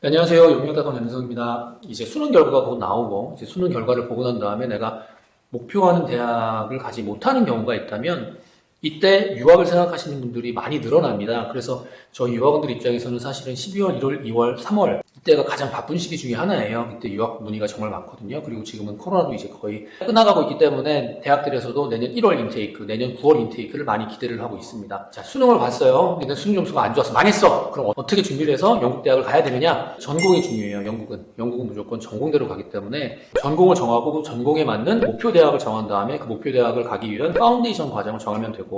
네, 안녕하세요. 용역다돈 연성입니다. 이제 수능 결과가 곧 나오고, 이제 수능 결과를 보고 난 다음에 내가 목표하는 대학을 가지 못하는 경우가 있다면, 이때 유학을 생각하시는 분들이 많이 늘어납니다. 그래서 저희 유학원들 입장에서는 사실은 12월, 1월, 2월, 3월, 이때가 가장 바쁜 시기 중에 하나예요. 이때 유학 문의가 정말 많거든요. 그리고 지금은 코로나도 이제 거의 끝나가고 있기 때문에 대학들에서도 내년 1월 인테이크, 내년 9월 인테이크를 많이 기대를 하고 있습니다. 자, 수능을 봤어요. 근데 수능 점수가 안 좋아서 망했어. 그럼 어떻게 준비를 해서 영국 대학을 가야 되느냐? 전공이 중요해요. 영국은 무조건 전공대로 가기 때문에 전공을 정하고 그 전공에 맞는 목표 대학을 정한 다음에 그 목표 대학을 가기 위한 파운데이션 과정을 정하면 되고,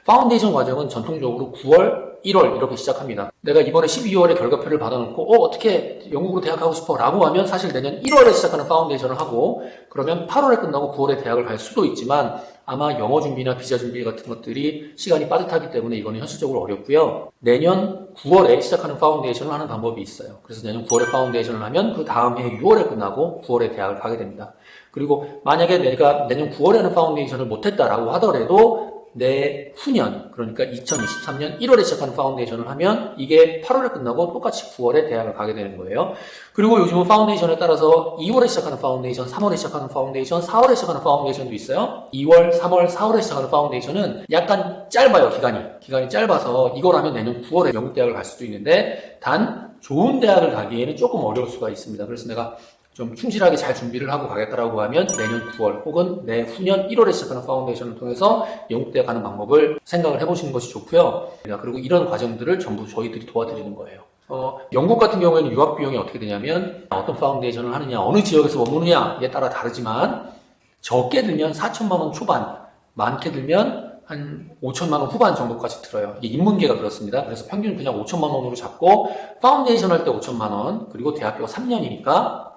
파운데이션 과정은 전통적으로 9월, 1월 이렇게 시작합니다. 내가 이번에 12월에 결과표를 받아놓고 어떻게 영국으로 대학 가고 싶어 라고 하면 사실 내년 1월에 시작하는 파운데이션을 하고, 그러면 8월에 끝나고 9월에 대학을 갈 수도 있지만 아마 영어 준비나 비자 준비 같은 것들이 시간이 빠듯하기 때문에 이거는 현실적으로 어렵고요. 내년 9월에 시작하는 파운데이션을 하는 방법이 있어요. 그래서 내년 9월에 파운데이션을 하면 그 다음 해 6월에 끝나고 9월에 대학을 가게 됩니다. 그리고 만약에 내가 내년 9월에 하는 파운데이션을 못했다라고 하더라도 내후년, 그러니까 2023년 1월에 시작하는 파운데이션을 하면 이게 8월에 끝나고 똑같이 9월에 대학을 가게 되는 거예요. 그리고 요즘은 파운데이션에 따라서 2월에 시작하는 파운데이션, 3월에 시작하는 파운데이션, 4월에 시작하는 파운데이션도 있어요. 2월, 3월, 4월에 시작하는 파운데이션은 약간 짧아요, 기간이 짧아서 이걸 하면 내년 9월에 영국 대학을 갈 수도 있는데, 단 좋은 대학을 가기에는 조금 어려울 수가 있습니다. 그래서 내가 좀 충실하게 잘 준비를 하고 가겠다라고 하면 내년 9월 혹은 내후년 1월에 시작하는 파운데이션을 통해서 영국대학 가는 방법을 생각을 해보시는 것이 좋고요. 그리고 이런 과정들을 전부 저희들이 도와드리는 거예요. 영국 같은 경우에는 유학 비용이 어떻게 되냐면 어떤 파운데이션을 하느냐, 어느 지역에서 머무느냐에 따라 다르지만 적게 들면 4천만 원 초반, 많게 들면 한 5천만 원 후반 정도까지 들어요. 이게 인문계가 그렇습니다. 그래서 평균 그냥 5천만 원으로 잡고 파운데이션 할 때 5천만 원, 그리고 대학교가 3년이니까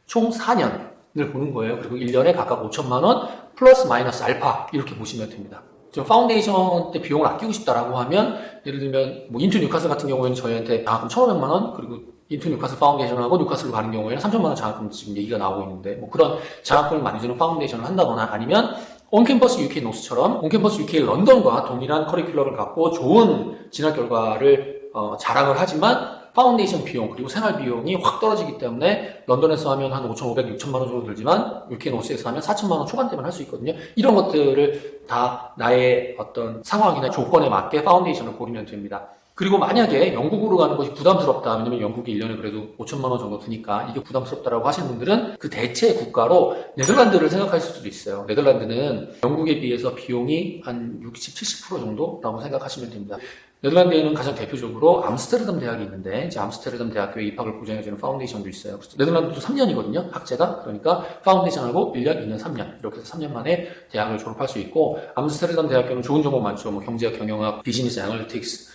총 4년을 보는 거예요. 그리고 1년에 각각 5천만 원 플러스 마이너스 알파 이렇게 보시면 됩니다. 좀 파운데이션 때 비용을 아끼고 싶다라고 하면, 예를 들면 뭐 인투 뉴카슬 같은 경우에는 저희한테 장학금 1,500만 원, 그리고 인투 뉴카슬 파운데이션하고 뉴카슬로 가는 경우에는 3천만 원 장학금 지금 얘기가 나오고 있는데, 뭐 그런 장학금을 많이 주는 파운데이션을 한다거나, 아니면 온캠퍼스 UK 노스처럼 온캠퍼스 UK 런던과 동일한 커리큘럼을 갖고 좋은 진학 결과를 자랑을 하지만 파운데이션 비용 그리고 생활 비용이 확 떨어지기 때문에 런던에서 하면 한 5,500, 6천만 원 정도 들지만 UK 노스에서 하면 4천만 원 초반대면 할 수 있거든요. 이런 것들을 다 나의 어떤 상황이나 조건에 맞게 파운데이션을 고르면 됩니다. 그리고 만약에 영국으로 가는 것이 부담스럽다, 왜냐면 영국이 1년에 그래도 5천만 원 정도 드니까 이게 부담스럽다라고 하시는 분들은 그 대체 국가로 네덜란드를 생각하실 수도 있어요. 네덜란드는 영국에 비해서 비용이 한 60, 70% 정도라고 생각하시면 됩니다. 네덜란드에는 가장 대표적으로 암스테르담 대학이 있는데, 이제 암스테르담 대학교에 입학을 보장해주는 파운데이션도 있어요. 네덜란드도 3년이거든요, 학제가. 그러니까 파운데이션하고 1년, 2년, 3년 이렇게 해서 3년 만에 대학을 졸업할 수 있고, 암스테르담 대학교는 좋은 전공 많죠. 뭐 경제학, 경영학, 비즈니스 애널리틱스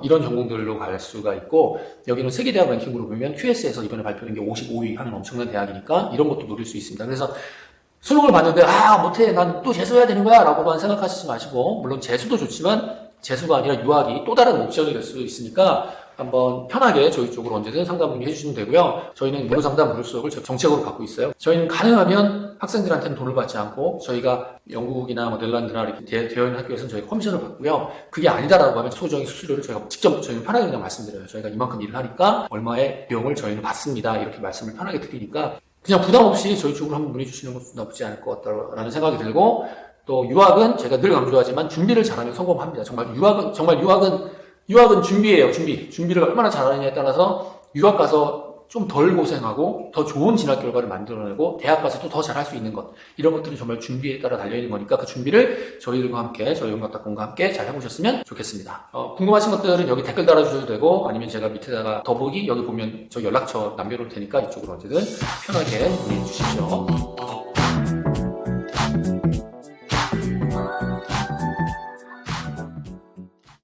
이런 전공들로 갈 수가 있고, 여기는 세계대학 랭킹으로 보면 QS에서 이번에 발표된 게 55위 하는 엄청난 대학이니까 이런 것도 누릴 수 있습니다. 그래서 수능을 봤는데 못해, 난 또 재수해야 되는 거야 라고만 생각하시지 마시고, 물론 재수도 좋지만 재수가 아니라 유학이 또 다른 옵션이 될 수 있으니까 한번 편하게 저희 쪽으로 언제든 상담 문의 해주시면 되고요. 저희는 무료 상담, 무료 수업을 정책으로 갖고 있어요. 저희는 가능하면 학생들한테는 돈을 받지 않고, 저희가 영국이나 네덜란드나 이렇게 되어 있는 학교에서는 저희가 커미션을 받고요. 그게 아니다라고 하면 소정의 수수료를 저희가 직접 저희는 편하게 그냥 말씀드려요. 저희가 이만큼 일을 하니까 얼마의 비용을 저희는 받습니다, 이렇게 말씀을 편하게 드리니까 그냥 부담 없이 저희 쪽으로 한번 문의 주시는 것도 나쁘지 않을 것 같다라는 생각이 들고, 또 유학은 제가 늘 강조하지만 준비를 잘하면 성공합니다. 정말 유학은 준비예요. 준비를 얼마나 잘하느냐에 따라서 유학 가서 좀 덜 고생하고 더 좋은 진학 결과를 만들어내고 대학 가서도 더 잘할 수 있는 것, 이런 것들은 정말 준비에 따라 달려있는 거니까 그 준비를 저희들과 함께, 저희 용역닷컴과 함께 잘 해보셨으면 좋겠습니다. 궁금하신 것들은 여기 댓글 달아주셔도 되고, 아니면 제가 밑에다가 더보기 여기 보면 저 연락처 남겨놓을 테니까 이쪽으로 언제든 편하게 문의해 주십시오.